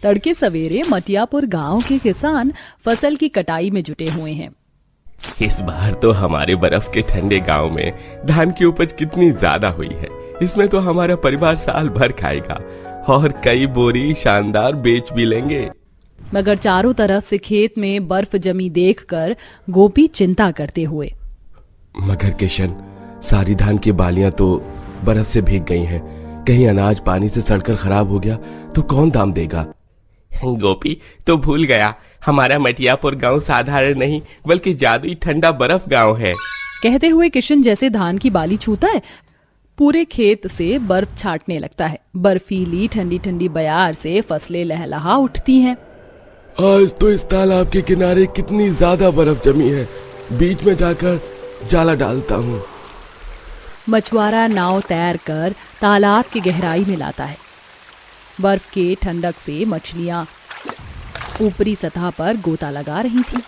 तड़के सवेरे मटियापुर गांव के किसान फसल की कटाई में जुटे हुए हैं। इस बार तो हमारे बर्फ के ठंडे गांव में धान की उपज कितनी ज्यादा हुई है। इसमें तो हमारा परिवार साल भर खाएगा और कई बोरी शानदार बेच भी लेंगे। मगर चारों तरफ से खेत में बर्फ जमी देखकर गोपी चिंता करते हुए, मगर किशन, सारी धान की बालियां तो बर्फ से भीग गई हैं। कहीं अनाज पानी से सड़कर खराब हो गया तो कौन दाम देगा? गोपी तो भूल गया, हमारा मटियापुर गांव साधारण नहीं बल्कि जादुई ठंडा बर्फ गांव है। कहते हुए किशन जैसे धान की बाली छूता है, पूरे खेत से बर्फ छाटने लगता है। बर्फीली ठंडी ठंडी बयार से फसलें लहलहा उठती हैं। आज तो इस तालाब के किनारे कितनी ज्यादा बर्फ जमी है, बीच में जाकर जाला डालता हूँ। मछुआरा नाव तैर कर तालाब की गहराई में लाता है। बर्फ के ठंडक से मछलियां ऊपरी सतह पर गोता लगा रही थी।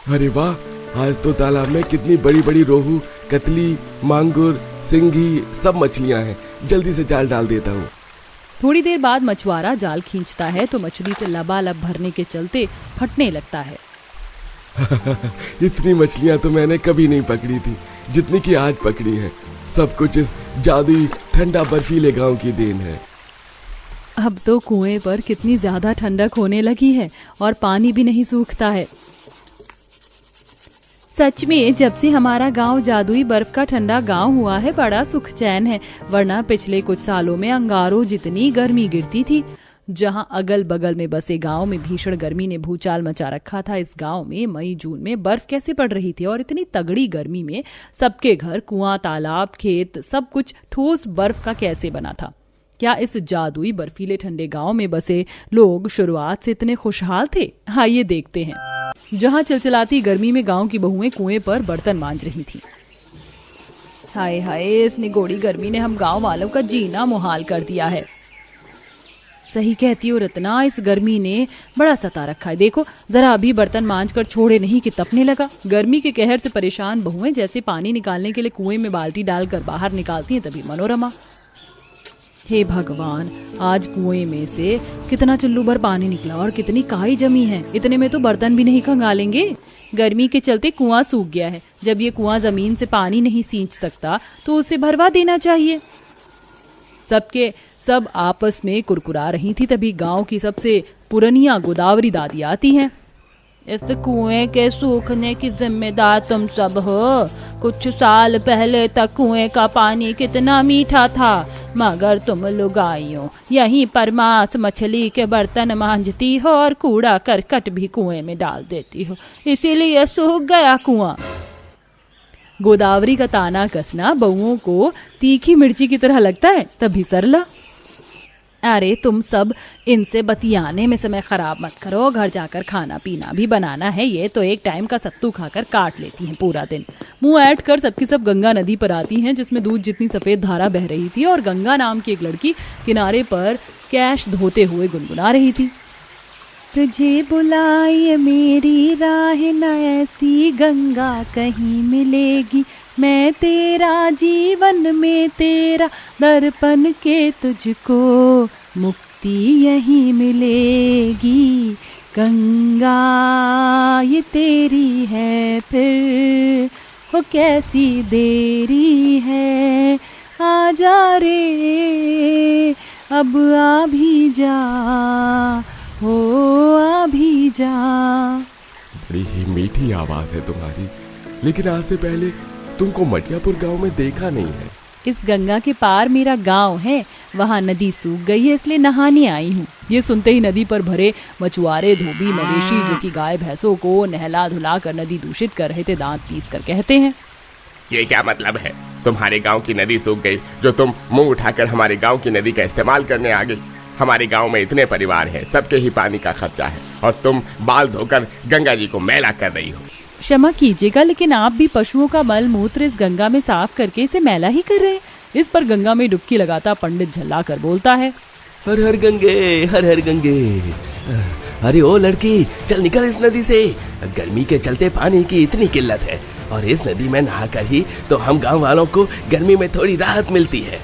अरे वाह, आज तो तालाब में कितनी बड़ी बड़ी रोहू, कतली, मांगुर, सिंघी सब मछलियां हैं। जल्दी से जाल डाल देता हूँ। थोड़ी देर बाद मछुआरा जाल खींचता है तो मछली से लबालब भरने के चलते फटने लगता है। इतनी मछलियां तो मैंने कभी नहीं पकड़ी थी जितनी कि आज पकड़ी है। सब कुछ इस जादुई ठंडा बर्फीले गांव की देन है। अब तो कुएं पर कितनी ज्यादा ठंडक होने लगी है और पानी भी नहीं सूखता है। सच में जब से हमारा गांव जादुई बर्फ का ठंडा गांव हुआ है, बड़ा सुख चैन है। वरना पिछले कुछ सालों में अंगारों जितनी गर्मी गिरती थी। जहां अगल बगल में बसे गांव में भीषण गर्मी ने भूचाल मचा रखा था, इस गांव में मई जून में बर्फ कैसे पड़ रही थी। और इतनी तगड़ी गर्मी में सबके घर, कुआं, तालाब, खेत सब कुछ ठोस बर्फ का कैसे बना था। क्या इस जादुई बर्फीले ठंडे गांव में बसे लोग शुरुआत से इतने खुशहाल थे? आइए देखते हैं। जहां चिलचिलाती गर्मी में गांव की बहुएं कुएं पर बर्तन मांज रही थी। हाय हाय, इस निगोड़ी गर्मी ने हम गांव वालों का जीना मुहाल कर दिया है। सही कहती हो रत्ना, इस गर्मी ने बड़ा सता रखा है। देखो जरा, अभी बर्तन मांज कर छोड़े नहीं कि तपने लगा। गर्मी के कहर से परेशान बहुएं जैसे पानी निकालने के लिए कुएं में बाल्टी डालकर बाहर निकालती हैं, तभी मनोरमा। हे भगवान, आज कुएं में से कितना चुल्लू भर पानी निकला और कितनी काई जमी है। इतने में तो बर्तन भी नहीं खंगालेंगे। गर्मी के चलते कुआं सूख गया है। जब ये कुआं जमीन से पानी नहीं सींच सकता तो उसे भरवा देना चाहिए। सब आपस में कुरकुरा रही थी, तभी गांव की सबसे पुरनिया गोदावरी दादी आती हैं। इस कुएं के सूखने की जिम्मेदार तुम सब हो। कुछ साल पहले तक कुएं का पानी कितना मीठा था, मगर तुम लुगाइयों यहीं पर मांस मछली के बर्तन मांजती हो और कूड़ा करकट भी कुएं में डाल देती हो, इसीलिए सूख गया कुआं। गोदावरी का ताना कसना बहुओं को तीखी मिर्ची की तरह लगता है, तभी सरला, अरे तुम सब इनसे बतियाने में समय खराब मत करो, घर जाकर खाना पीना भी बनाना है। ये तो एक टाइम का सत्तू खाकर काट लेती हैं पूरा दिन। मुंह ऐड कर सबकी सब गंगा नदी पर आती हैं, जिसमें दूध जितनी सफेद धारा बह रही थी। और गंगा नाम की एक लड़की किनारे पर कैश धोते हुए गुनगुना रही थी। तुझे बुलाए मेरी राह, न ऐसी गंगा कहीं मिलेगी। मैं तेरा जीवन में तेरा दर्पण के तुझको मुक्ति यहीं मिलेगी। गंगा ये तेरी है फिर हो कैसी देरी है। आ जा रे अब आ भी जा, हो आ भी जा। बड़ी ही मीठी आवाज है तुम्हारी, लेकिन आज से पहले तुमको मटियापुर गांव में देखा नहीं है। इस गंगा के पार मेरा गांव है, वहाँ नदी सूख गई है, इसलिए नहाने आई हूँ। ये सुनते ही नदी पर भरे मछुआरे, धोबी, मवेशी जो कि गाय भैंसों को नहला धुला कर नदी दूषित कर रहे थे, दांत पीस कर कहते हैं, ये क्या मतलब है? तुम्हारे गांव की नदी सूख गई जो तुम मुंह उठाकर हमारे गांव की नदी का इस्तेमाल करने आ गई। हमारे गांव में इतने परिवार हैं, सबके ही पानी का खर्चा है और तुम बाल धोकर गंगा जी को मैला कर रही हो। क्षमा कीजिएगा, लेकिन आप भी पशुओं का मल मूत्र इस गंगा में साफ करके इसे मैला ही कर रहे हैं। इस पर गंगा में डुबकी लगाता पंडित झल्ला कर बोलता है, हर हर गंगे, हर हर गंगे। अरे ओ लड़की, चल निकल इस नदी से। गर्मी के चलते पानी की इतनी किल्लत है और इस नदी में नहाकर ही तो हम गांव वालों को गर्मी में थोड़ी राहत मिलती है।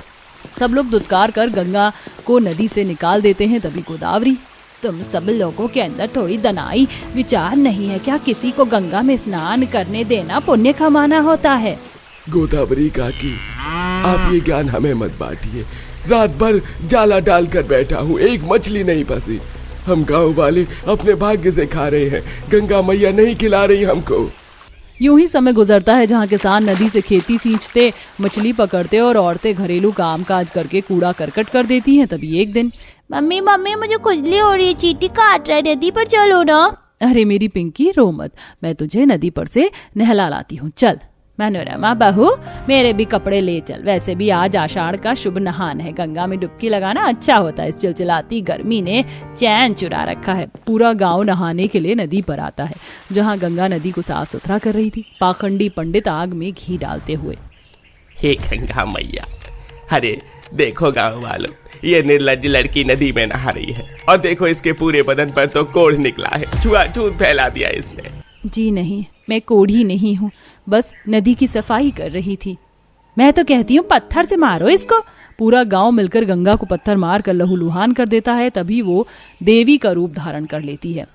सब लोग दुत्कार कर गंगा को नदी से निकाल देते हैं। तभी गोदावरी, तुम सब लोगों के अंदर थोड़ी दनाई विचार नहीं है क्या? किसी को गंगा में स्नान करने देना पुण्य कमाना होता है। गोदावरी काकी, आप ये ज्ञान हमें मत बांटिए। रात भर जाला डाल कर बैठा हूँ, एक मछली नहीं फंसी। हम गांव वाले अपने भाग्य से खा रहे हैं, गंगा मैया नहीं खिला रही हमको। यूं ही समय गुजरता है जहाँ किसान नदी से खेती सींचते, मछली पकड़ते और औरतें घरेलू कामकाज करके कूड़ा करकट कर देती हैं। तभी एक दिन, मम्मी मम्मी मुझे खुजली हो रही है, चींटी काट रहा है, नदी पर चलो ना। अरे मेरी पिंकी रो मत, मैं तुझे नदी पर से नहला लाती हूँ, चल। मनोरमा बहू, मेरे भी कपड़े ले चल। वैसे भी आज आषाढ़ का शुभ नहान है, गंगा में डुबकी लगाना अच्छा होता है। इस चिलचिलाती गर्मी ने चैन चुरा रखा है। पूरा गांव नहाने के लिए नदी पर आता है, जहां गंगा नदी को साफ सुथरा कर रही थी, पाखंडी पंडित आग में घी डालते हुए। हे गंगा मैया, अरे देखो गांव वालों, ये निर्लज्ज लड़की नदी में नहा रही है और देखो इसके पूरे बदन पर तो कोढ़ निकला है, छुआछूत फैला दिया इसने। जी नहीं, मैं कोढ़ी नहीं हूँ, बस नदी की सफाई कर रही थी। मैं तो कहती हूँ पत्थर से मारो इसको। पूरा गांव मिलकर गंगा को पत्थर मार कर लहूलुहान कर देता है। तभी वो देवी का रूप धारण कर लेती है।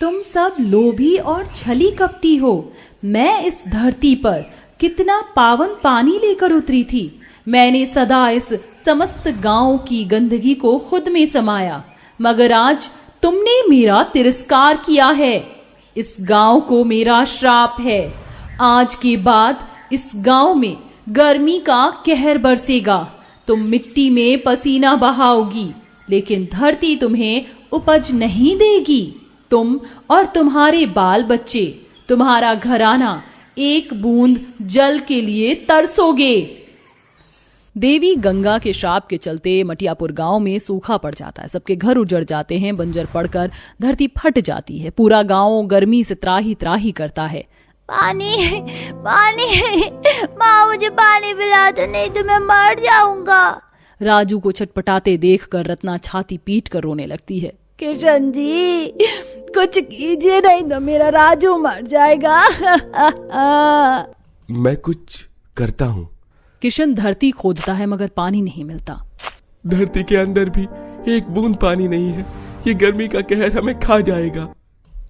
तुम सब लोभी और छली कपटी हो। मैं इस धरती पर कितना पावन पानी लेकर उतरी थी। मैंने सदा इस समस्त गांव की गंदगी को खुद में समाया, मगर आज तुमने मेरा तिरस्कार किया है। इस गांव को मेरा श्राप है। आज के बाद इस गांव में गर्मी का कहर बरसेगा। तुम मिट्टी में पसीना बहाओगी, लेकिन धरती तुम्हें उपज नहीं देगी। तुम और तुम्हारे बाल बच्चे, तुम्हारा घराना एक बूंद जल के लिए तरसोगे। देवी गंगा के श्राप के चलते मटियापुर गांव में सूखा पड़ जाता है। सबके घर उजड़ जाते हैं, बंजर पड़कर धरती फट जाती है। पूरा गांव गर्मी से त्राही त्राही करता है। पानी पानी, माँ मुझे पानी पिला दो, नहीं तो मैं मर जाऊंगा। राजू को छटपटाते देखकर रत्ना छाती पीट कर रोने लगती है। किशन जी कुछ कीजिए, नहीं तो मेरा राजू मर जाएगा। मैं कुछ करता हूँ। किशन धरती खोदता है, मगर पानी नहीं मिलता। धरती के अंदर भी एक बूंद पानी नहीं है। ये गर्मी का कहर हमें खा जाएगा।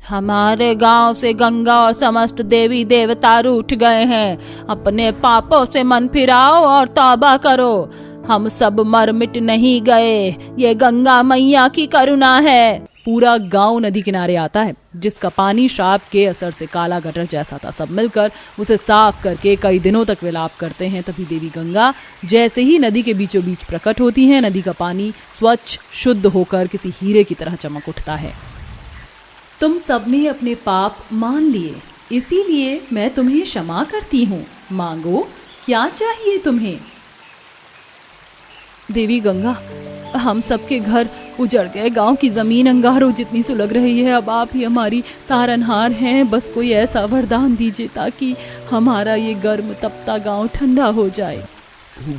हमारे गांव से गंगा और समस्त देवी देवता रूठ गए हैं। अपने पापों से मन फिराओ और तौबा करो। हम सब मर मिट नहीं गए, ये गंगा मैया की करुणा है। पूरा गांव नदी किनारे आता है, जिसका पानी श्राप के असर से काला गटर जैसा था। सब मिलकर उसे साफ करके कई दिनों तक विलाप करते हैं। तभी देवी गंगा जैसे ही नदी के बीचों बीच प्रकट होती है, नदी का पानी स्वच्छ शुद्ध होकर किसी हीरे की तरह चमक उठता है। तुम सबने अपने पाप मान लिए, इसीलिए मैं तुम्हें क्षमा करती हूँ। मांगो, क्या चाहिए तुम्हें? देवी गंगा, हम सबके घर उजड़ गए, गांव की जमीन अंगारों जितनी सुलग रही है। अब आप ही हमारी तारनहार हैं। बस कोई ऐसा वरदान दीजिए ताकि हमारा ये गर्म तपता गांव ठंडा हो जाए।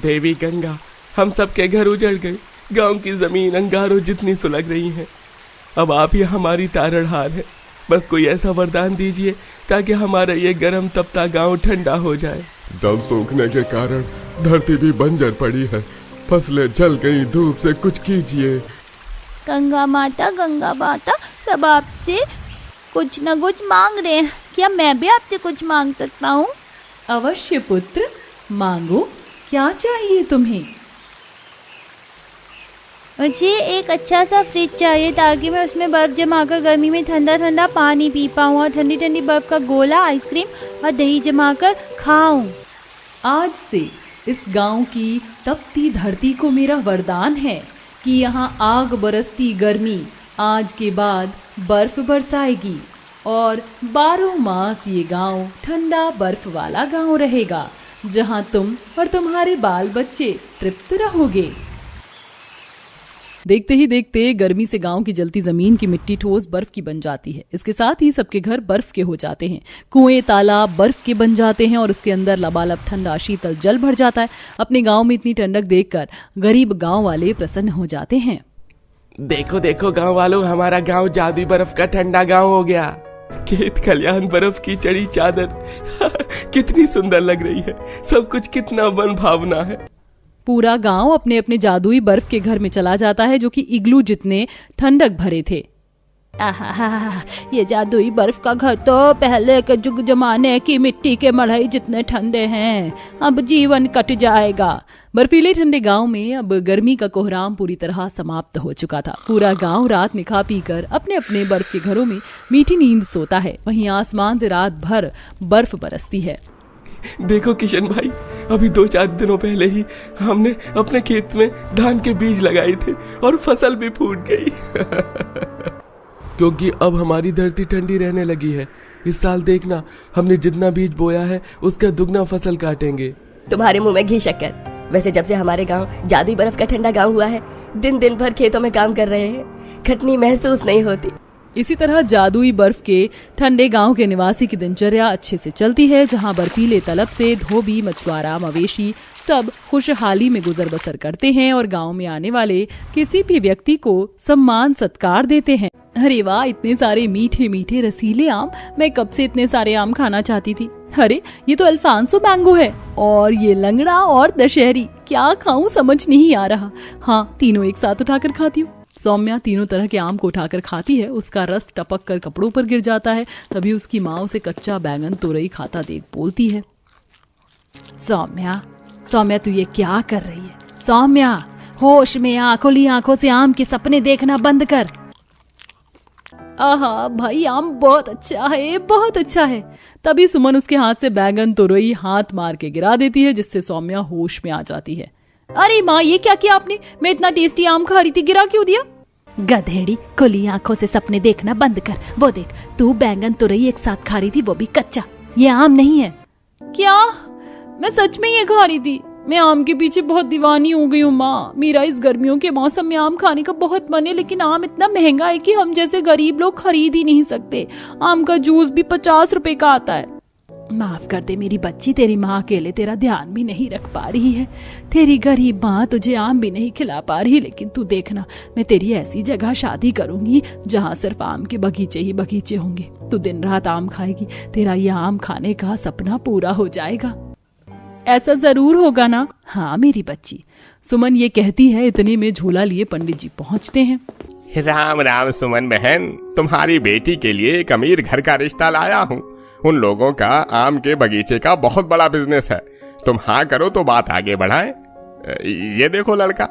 देवी गंगा, हम सबके घर उजड़ गए, गांव की जमीन अंगारों जितनी सुलग रही है। अब आप ही हमारी तारनहार हैं। बस कोई ऐसा वरदान दीजिए ताकि हमारा ये गर्म तपता गांव ठंडा हो जाए। जल सूखने के कारण धरती भी बंजर पड़ी है, फसलें जल गई, धूप से कुछ कीजिए। गंगा माता सब आपसे कुछ न कुछ मांग रहे हैं। क्या मैं भी आपसे कुछ मांग सकता हूँ? अवश्य पुत्र, मांगो, क्या चाहिए तुम्हें? मुझे एक अच्छा सा फ्रिज चाहिए ताकि मैं उसमें बर्फ जमा कर गर्मी में ठंडा ठंडा पानी पी पाऊँ और ठंडी ठंडी बर्फ का गोला, आइसक्रीम और दही जमा कर खाऊं। आज से इस गांव की तपती धरती को मेरा वरदान है कि यहाँ आग बरसती गर्मी आज के बाद बर्फ बरसाएगी और 12 मास ये गांव ठंडा बर्फ वाला गांव रहेगा, जहाँ तुम और तुम्हारे बाल बच्चे तृप्त रहोगे। देखते ही देखते गर्मी से गांव की जलती जमीन की मिट्टी ठोस बर्फ की बन जाती है। इसके साथ ही सबके घर बर्फ के हो जाते हैं। कुएं तालाब बर्फ के बन जाते हैं और उसके अंदर लबालब ठंडा शीतल जल भर जाता है। अपने गांव में इतनी ठंडक देखकर गरीब गांव वाले प्रसन्न हो जाते हैं। देखो देखो गांव वालों, हमारा गांव जादुई बर्फ का ठंडा गांव हो गया। खेत खलियान बर्फ की चढ़ी चादर कितनी सुंदर लग रही है। सब कुछ कितना मन भावना है। पूरा गांव अपने अपने जादुई बर्फ के घर में चला जाता है, जो कि इग्लू जितने ठंडक भरे थे। आहा, ये जादुई बर्फ का घर तो पहले के जुग जमाने की मिट्टी के मढ़ई जितने ठंडे हैं, अब जीवन कट जाएगा। बर्फीले ठंडे गांव में अब गर्मी का कोहराम पूरी तरह समाप्त हो चुका था। पूरा गांव रात में खा पी कर अपने अपने बर्फ के घरों में मीठी नींद सोता है। वहीं आसमान से रात भर बर्फ बरसती है। देखो किशन भाई, अभी 2-4 दिनों पहले ही हमने अपने खेत में धान के बीज लगाए थे और फसल भी फूट गई। क्योंकि अब हमारी धरती ठंडी रहने लगी है। इस साल देखना, हमने जितना बीज बोया है उसका दुगना फसल काटेंगे। तुम्हारे मुंह में घी शक्कर। वैसे जब से हमारे गांव जादुई बर्फ का ठंडा गांव हुआ है, दिन दिन भर खेतों में काम कर रहे हैं, खटनी महसूस नहीं होती। इसी तरह जादुई बर्फ के ठंडे गांव के निवासी की दिनचर्या अच्छे से चलती है, जहां बर्फीले तलब से धोबी, मछुआरा, मवेशी सब खुशहाली में गुजर बसर करते हैं और गांव में आने वाले किसी भी व्यक्ति को सम्मान सत्कार देते हैं। अरे वाह, इतने सारे मीठे मीठे रसीले आम! मैं कब से इतने सारे आम खाना चाहती थी। अरे ये तो अल्फांसो मैंगो है, और ये लंगड़ा और दशहरी। क्या खाऊं समझ नहीं आ रहा। हाँ, तीनों एक साथ उठाकर खाती हूँ। सौम्या तीनों तरह के आम को उठाकर खाती है। उसका रस टपक कर कपड़ों पर गिर जाता है। तभी उसकी माँ उसे कच्चा बैंगन तोरई खाता देख बोलती है, सौम्या सौम्या, तू ये क्या कर रही है? सौम्या, होश में आ, खुली आंखों से आम के सपने देखना बंद कर। आहा भाई, आम बहुत अच्छा है, बहुत अच्छा है। तभी सुमन उसके हाथ से बैंगन तोरई हाथ मार के गिरा देती है, जिससे सौम्या होश में आ जाती है। अरे माँ, ये क्या किया आपने? मैं इतना टेस्टी आम खा रही थी, गिरा क्यों दिया? गधेड़ी, खुली आंखों से सपने देखना बंद कर। वो देख, तू बैंगन तोरई एक साथ खा रही थी, वो भी कच्चा। ये आम नहीं है। क्या? मैं सच में ये खा रही थी। मैं आम के पीछे बहुत दीवानी हो गई हूँ माँ। मेरा इस गर्मियों के मौसम में आम खाने का बहुत मन है, लेकिन आम इतना महंगा है कि हम जैसे गरीब लोग खरीद ही नहीं सकते। आम का जूस भी 50 रुपए का आता है। माफ कर दे मेरी बच्ची, तेरी माँ अकेले तेरा ध्यान भी नहीं रख पा रही है। तेरी गरीब माँ तुझे आम भी नहीं खिला पा रही, लेकिन तू देखना, मैं तेरी ऐसी जगह शादी करूंगी जहाँ सिर्फ आम के बगीचे ही बगीचे होंगे। तू दिन रात आम खाएगी, तेरा यह आम खाने का सपना पूरा हो जाएगा। ऐसा जरूर होगा ना? हाँ मेरी बच्ची। सुमन ये कहती है। इतने में झोला लिए पंडित जी पहुँचते हैं। राम राम सुमन बहन, तुम्हारी बेटी के लिए एक अमीर घर का रिश्ता लाया हूँ। उन लोगों का आम के बगीचे का बहुत बड़ा बिजनेस है। तुम हाँ करो तो बात आगे बढ़ाएं। ये देखो लड़का।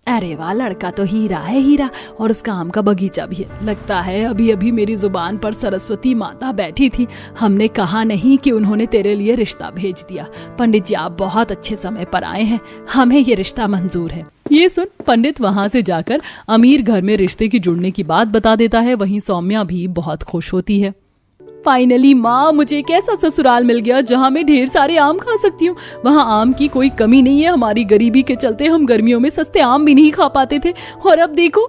अरे वाह, लड़का तो हीरा है, हीरा। और उसका आम का बगीचा भी है। लगता है अभी अभी मेरी जुबान पर सरस्वती माता बैठी थी। हमने कहा नहीं कि उन्होंने तेरे लिए रिश्ता भेज दिया। पंडित जी, आप बहुत अच्छे समय पर आए हैं, हमें ये रिश्ता मंजूर है। ये सुन पंडित वहाँ से जाकर अमीर घर में रिश्ते की जुड़ने की बात बता देता है। वहीं सौम्या भी बहुत खुश होती है। फाइनली माँ, मुझे एक ऐसा ससुराल मिल गया जहाँ मैं ढेर सारे आम खा सकती हूँ। वहाँ आम की कोई कमी नहीं है। हमारी गरीबी के चलते हम गर्मियों में सस्ते आम भी नहीं खा पाते थे, और अब देखो,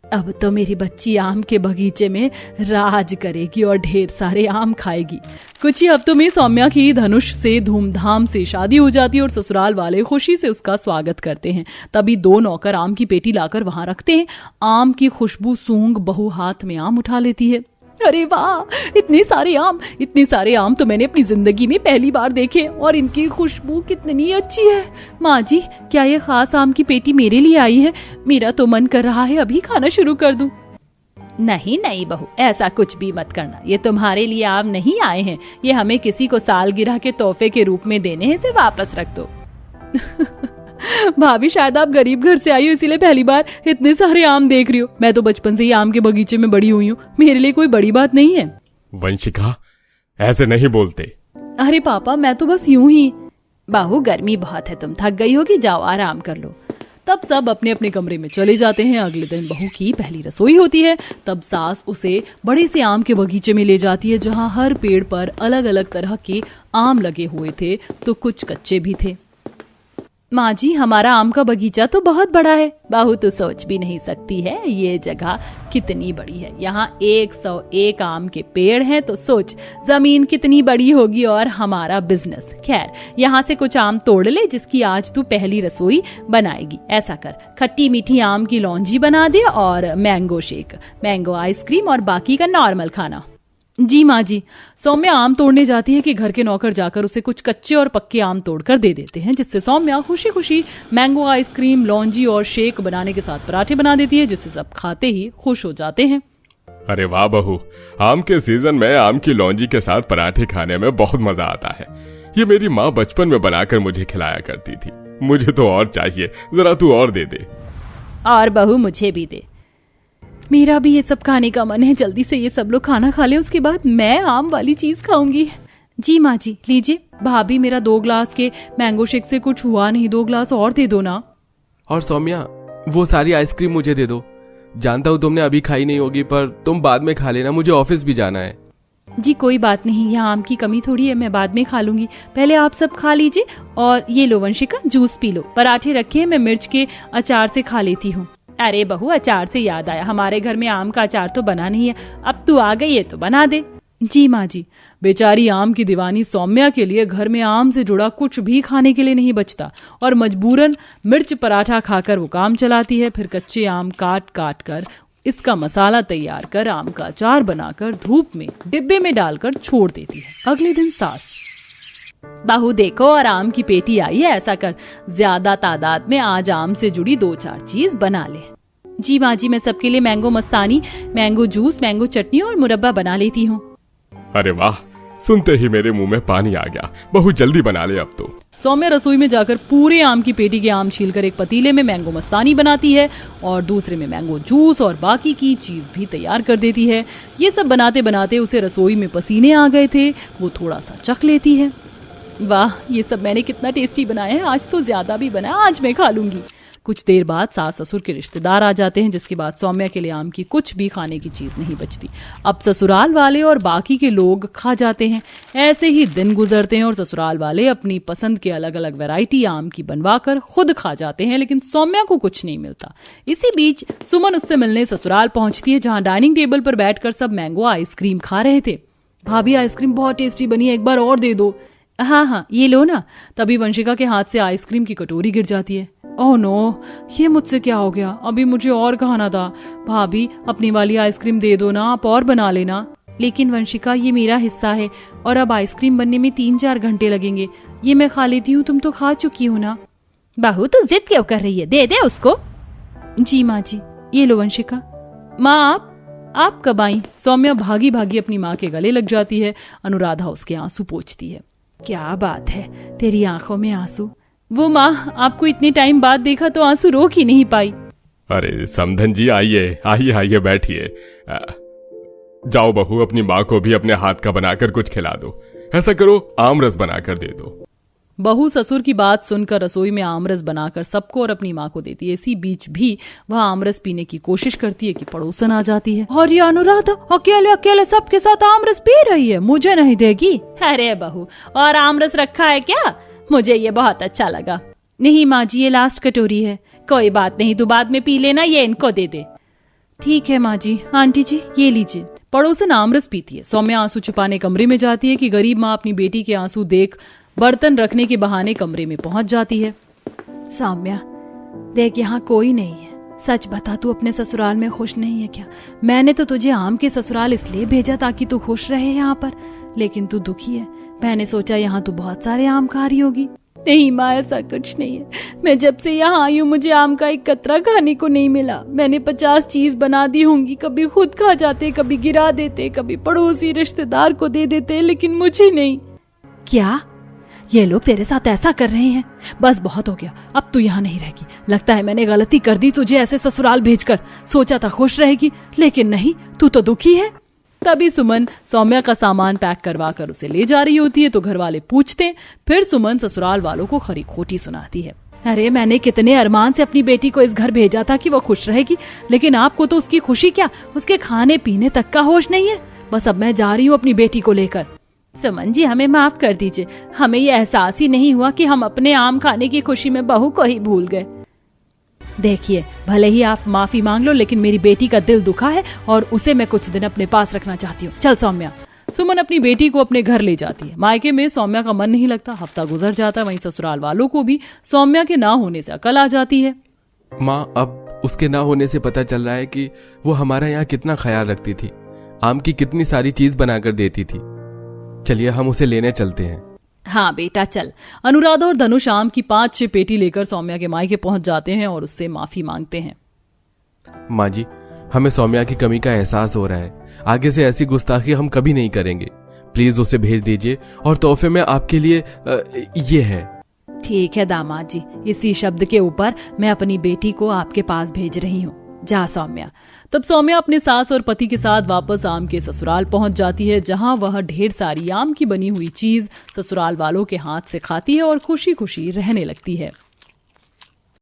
अब तो मेरी बच्ची आम के बगीचे में राज करेगी और ढेर सारे आम खाएगी। कुछ ही हफ्तों में सौम्या की धनुष से धूमधाम से शादी हो जाती है और ससुराल वाले खुशी से उसका स्वागत करते हैं। तभी 2 नौकर आम की पेटी लाकर वहाँ रखते हैं। आम की खुशबू सूंघ बहू हाथ में आम उठा लेती है। अरे वाह, इतने सारे आम तो मैंने अपनी जिंदगी में पहली बार देखे, और इनकी खुशबू कितनी अच्छी है। माँ जी, क्या ये खास आम की पेटी मेरे लिए आई है? मेरा तो मन कर रहा है अभी खाना शुरू कर दूं। नहीं नहीं बहू, ऐसा कुछ भी मत करना। ये तुम्हारे लिए आम नहीं आए हैं, ये हमें किसी को सालगिरह के तोहफे के रूप में देने हैं, इसे वापस रख दो। भाभी, शायद आप गरीब घर से आई हो, इसीलिए पहली बार इतने सारे आम देख रही हो। मैं तो बचपन से ही आम के बगीचे में बड़ी हुई हूँ, मेरे लिए कोई बड़ी बात नहीं है। वंशिका, ऐसे नहीं बोलते। अरे पापा, मैं तो बस यूं ही। बहू, गर्मी बहुत है, तुम थक गई होगी, जाओ आराम कर लो। तब सब अपने अपने कमरे में चले जाते हैं। अगले दिन बहू की पहली रसोई होती है। तब सास उसे बड़े से आम के बगीचे में ले जाती है, जहाँ हर पेड़ पर अलग अलग तरह के आम लगे हुए थे, तो कुछ कच्चे भी थे। माँ जी, हमारा आम का बगीचा तो बहुत बड़ा है। बहू, तो सोच भी नहीं सकती है ये जगह कितनी बड़ी है। यहाँ 101 आम के पेड़ हैं, तो सोच जमीन कितनी बड़ी होगी, और हमारा बिजनेस। खैर, यहाँ से कुछ आम तोड़ ले, जिसकी आज तू पहली रसोई बनाएगी। ऐसा कर, खट्टी मीठी आम की लौंजी बना दे, और मैंगो शेक, मैंगो आइसक्रीम, और बाकी का नॉर्मल खाना। जी माँ जी। सौम्या आम तोड़ने जाती है कि घर के नौकर जाकर उसे कुछ कच्चे और पक्के आम तोड़कर दे देते हैं, जिससे सौम्या खुशी खुशी मैंगो आइसक्रीम, लौंजी और शेक बनाने के साथ पराठे बना देती है, जिसे सब खाते ही खुश हो जाते हैं। अरे वाह बहू, आम के सीजन में आम की लौंजी के साथ पराठे खाने में बहुत मजा आता है। ये मेरी माँ बचपन में बनाकर मुझे खिलाया करती थी। मुझे तो और चाहिए, जरा तू और दे दे। और बहू मुझे भी दे। मेरा भी ये सब खाने का मन है। जल्दी से ये सब लोग खाना खा ले, उसके बाद मैं आम वाली चीज खाऊंगी। जी माँ जी, लीजिए। भाभी, मेरा 2 ग्लास के मैंगो शेक से कुछ हुआ नहीं, 2 ग्लास और दे दो ना। और सौम्या, वो सारी आइसक्रीम मुझे दे दो। जानता हूँ तुमने अभी खाई नहीं होगी, पर तुम बाद में खा लेना, मुझे ऑफिस भी जाना है। जी कोई बात नहीं, यहाँ आम की कमी थोड़ी है, मैं बाद में खा लूंगी। पहले आप सब खा लीजिए और ये लो वंशिका, जूस पी लो। पराठे रखे हैं, मैं मिर्च के अचार से खा लेती हूँ। अरे बहू, अचार से याद आया, हमारे घर में आम का अचार तो बना नहीं है, अब तू आ गई है तो बना दे। जी माँ जी। बेचारी आम की दीवानी सौम्या के लिए घर में आम से जुड़ा कुछ भी खाने के लिए नहीं बचता और मजबूरन मिर्च पराठा खाकर वो काम चलाती है। फिर कच्चे आम काट काट कर इसका मसाला तैयार कर आम का अचार बनाकर धूप में डिब्बे में डालकर छोड़ देती है। अगले दिन सास, बहू देखो, और आम की पेटी आई है, ऐसा कर ज्यादा तादाद में आज आम से जुड़ी 2-4 चीज बना ले। जी माँ जी, मैं सबके लिए मैंगो मस्तानी, मैंगो जूस, मैंगो चटनी और मुरब्बा बना लेती हूँ। अरे वाह, सुनते ही मेरे मुंह में पानी आ गया। बहुत जल्दी बना ले अब तो। सौम्या रसोई में जाकर पूरे आम की पेटी के आम छीलकर एक पतीले में मैंगो मस्तानी बनाती है और दूसरे में मैंगो जूस और बाकी की चीज भी तैयार कर देती है। ये सब बनाते बनाते उसे रसोई में पसीने आ गए थे। वो थोड़ा सा चख लेती है। वाह, ये सब मैंने कितना टेस्टी बनाया है, आज तो ज्यादा भी बना, आज मैं खा लूंगी। कुछ देर बाद सास ससुर के रिश्तेदार आ जाते हैं, जिसके बाद सौम्या के लिए आम की कुछ भी खाने की चीज नहीं बचती। अब ससुराल वाले और बाकी के लोग खा जाते हैं। ऐसे ही दिन गुजरते हैं और ससुराल वाले अपनी पसंद के अलग अलग वैरायटी आम की बनवाकर खुद खा जाते हैं, लेकिन सौम्या को कुछ नहीं मिलता। इसी बीच सुमन उससे मिलने ससुराल पहुंचती है, जहां डाइनिंग टेबल पर बैठकर सब मैंगो आइसक्रीम खा रहे थे। भाभी, आइसक्रीम बहुत टेस्टी बनी है, एक बार और दे दो। हाँ हाँ, ये लो ना। तभी वंशिका के हाथ से आइसक्रीम की कटोरी गिर जाती है। ओह नो, ये मुझसे क्या हो गया, अभी मुझे और खाना था। भाभी, अपनी वाली आइसक्रीम दे दो ना, आप और बना लेना। लेकिन वंशिका, ये मेरा हिस्सा है और अब आइसक्रीम बनने में 3-4 घंटे लगेंगे, ये मैं खा लेती हूँ, तुम तो खा चुकी हो ना। बहू, तू जिद क्यों कर रही है, दे दे उसको। जी माँ जी, ये लो वंशिका। माँ, आप कब आई? सौम्या भागी भागी अपनी माँ के गले लग जाती है। अनुराधा उसके आंसू पोंछती है। क्या बात है, तेरी आंखों में आंसू? वो माँ, आपको इतने टाइम बाद देखा तो आंसू रोक ही नहीं पाई। अरे समधन जी, आइए आइए आइए, बैठिए। जाओ बहू, अपनी माँ को भी अपने हाथ का बनाकर कुछ खिला दो। ऐसा करो, आम रस बनाकर दे दो। बहू ससुर की बात सुनकर रसोई में आमरस बनाकर सबको और अपनी माँ को देती है। इसी बीच भी वह आमरस पीने की कोशिश करती है कि पड़ोसन आ जाती है। और ये अनुराधा अकेले अकेले सबके साथ आमरस पी रही है, मुझे नहीं देगी? अरे बहू, और आमरस रखा है क्या? मुझे ये बहुत अच्छा लगा। नहीं माँ जी, ये लास्ट कटोरी है। कोई बात नहीं, तू बाद में पी लेना, ये इनको दे दे। ठीक है माँ जी। आंटी जी, ये लीजिए। पड़ोसन आमरस पीती है। सौम्या आंसू छुपाने कमरे में जाती है कि गरीब माँ अपनी बेटी के आंसू देख बर्तन रखने के बहाने कमरे में पहुंच जाती है। सौम्या देख, यहाँ कोई नहीं है, सच बता, तू अपने ससुराल में खुश नहीं है क्या? मैंने तो तुझे आम के ससुराल इसलिए भेजा ताकि तू खुश रहे यहाँ पर, लेकिन तू दुखी है। मैंने सोचा यहाँ तू बहुत सारे आम खा रही होगी। नहीं माँ, ऐसा कुछ नहीं है। मैं जब से यहाँ आई हूँ मुझे आम का एक कतरा खाने को नहीं मिला। मैंने 50 चीज बना दी होंगी, कभी खुद खा जाते, कभी गिरा देते, कभी पड़ोसी रिश्तेदार को दे देते, लेकिन मुझे नहीं। क्या ये लोग तेरे साथ ऐसा कर रहे हैं? बस बहुत हो गया, अब तू यहाँ नहीं रहेगी। लगता है मैंने गलती कर दी तुझे ऐसे ससुराल भेजकर। सोचा था खुश रहेगी, लेकिन नहीं, तू तो दुखी है। तभी सुमन सौम्या का सामान पैक करवा कर उसे ले जा रही होती है तो घर वाले पूछते। फिर सुमन ससुराल वालों को खरी खोटी सुनाती है। अरे मैंने कितने अरमान से अपनी बेटी को इस घर भेजा था कि वो खुश रहेगी, लेकिन आपको तो उसकी खुशी क्या, उसके खाने पीने तक का होश नहीं है। बस अब मैं जा रही हूँ अपनी बेटी को लेकर। सुमन जी, हमें माफ कर दीजिए, हमें ये एहसास ही नहीं हुआ कि हम अपने आम खाने की खुशी में बहू को ही भूल गए। देखिए, भले ही आप माफी मांग लो, लेकिन मेरी बेटी का दिल दुखा है और उसे मैं कुछ दिन अपने पास रखना चाहती हूँ। चल सौम्या। सुमन अपनी बेटी को अपने घर ले जाती है। मायके में सौम्या का मन नहीं लगता। हफ्ता गुजर जाता। वहीं ससुराल वालों को भी सौम्या के ना होने से अकल आ जाती है। माँ, अब उसके ना होने से पता चल रहा है कि वो हमारा यहाँ कितना ख्याल रखती थी। आम की कितनी सारी चीज बनाकर देती थी। चलिए हम उसे लेने चलते हैं। हाँ बेटा चल। अनुराधा और धनुष आम की 5-6 पेटी लेकर सौम्या के मायके पहुंच जाते हैं और उससे माफी मांगते हैं। माँ जी, हमें सौम्या की कमी का एहसास हो रहा है। आगे से ऐसी गुस्ताखी हम कभी नहीं करेंगे। प्लीज उसे भेज दीजिए और तोहफे में आपके लिए ये है। ठीक है दामाद जी, इसी शब्द के ऊपर मैं अपनी बेटी को आपके पास भेज रही हूँ। जा सौम्या। तब सौम्या अपने सास और पति के साथ वापस आम के ससुराल पहुंच जाती है, जहां वह ढेर सारी आम की बनी हुई चीज ससुराल वालों के हाथ से खाती है और खुशी खुशी रहने लगती है।